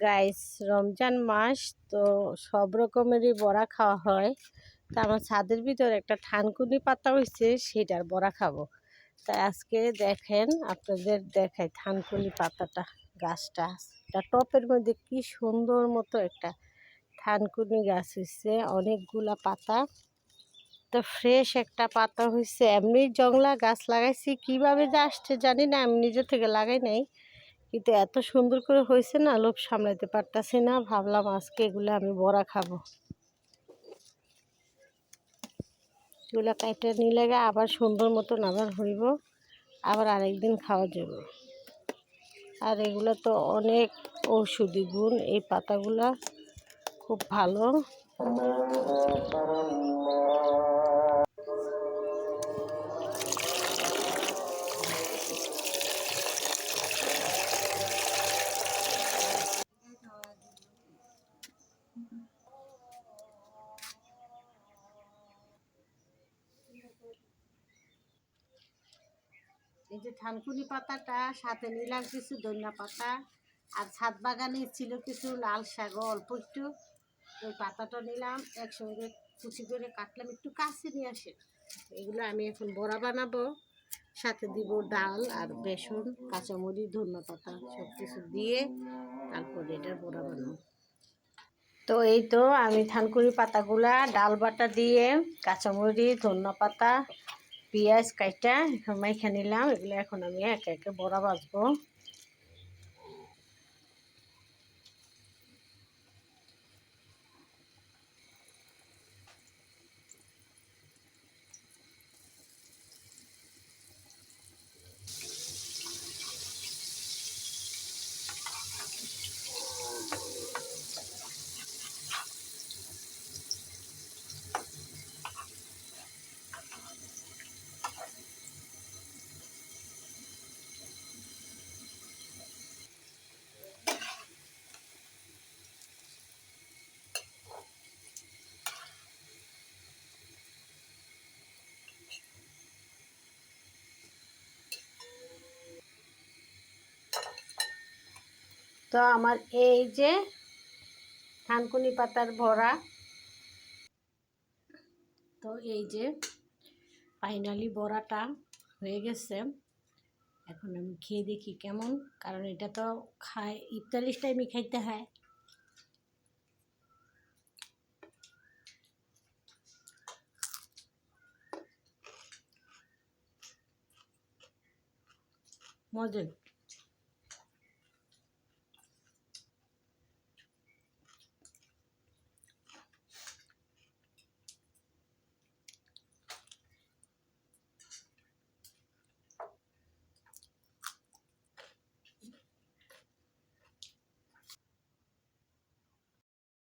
Guys, Ramzan মাস তো সব রকমেরই বড়া খাওয়া হয়। তা আমার ছাদের ভিতরে একটা থানকুনি পাতা হয়েছে, সেটার বড়া খাবো। তাই আজকে দেখেন, আপনাদের দেখাই থানকুনি পাতাটা, গাছটা এটা টপের মধ্যে কি সুন্দর মতো একটা থানকুনি গাছ হয়েছে, অনেকগুলা পাতা। তো ফ্রেশ একটা পাতা হয়েছে। এমনি জংলা গাছ লাগাইছি, কিভাবে যে আসছে জানি না, আমি নিজে থেকে লাগাই নাই, কিন্তু এত সুন্দর করে হয়েছে না, লোভ সামলাইতে পারতাছি না। ভাবলাম আজকে এগুলো আমি বড়া খাবো। এগুলো কাইটে নিলে আবার সুন্দর মতন আবার হইব, আবার আরেকদিন খাওয়া যাবে। আর এগুলো তো অনেক ঔষধি গুণ, এই পাতাগুলা খুব ভালো। এই যে থানকুনি পাতাটা, সাথে নিলাম কিছু ধনিয়া পাতা, আর ছাদ বাগানে ছিল কিছু লাল শাক অল্প একটু, ওই পাতাটা নিলাম একসঙ্গে কুচি করে কাটলাম। একটু কাছে নিয়ে আসে। এগুলো আমি এখন বড়া বানাবো, সাথে দিব ডাল আর বেসন, কাঁচামরিচ, ধনিয়া পাতা সব কিছু দিয়ে তারপরে এটা বড়া বানাবো। তো এই তো আমি থানকুনি পাতাগুলা ডাল বাটা দিয়ে কাঁচামরিচ, ধনিয়া পাতা, পেঁয়াজ কাইটা এখন মাইখা নিলাম। এগুলো এখন আমি একে একে বড়া ভাজবো। তো আমার এই যে থানকুনি পাতার বড়া, তো এই যে ফাইনালি বড়াটা হয়ে গেছে। এখন আমি খেয়ে দেখি কেমন, কারণ এটা তো খাই ইফতারির টাইমে খাইতে হয়। মজা।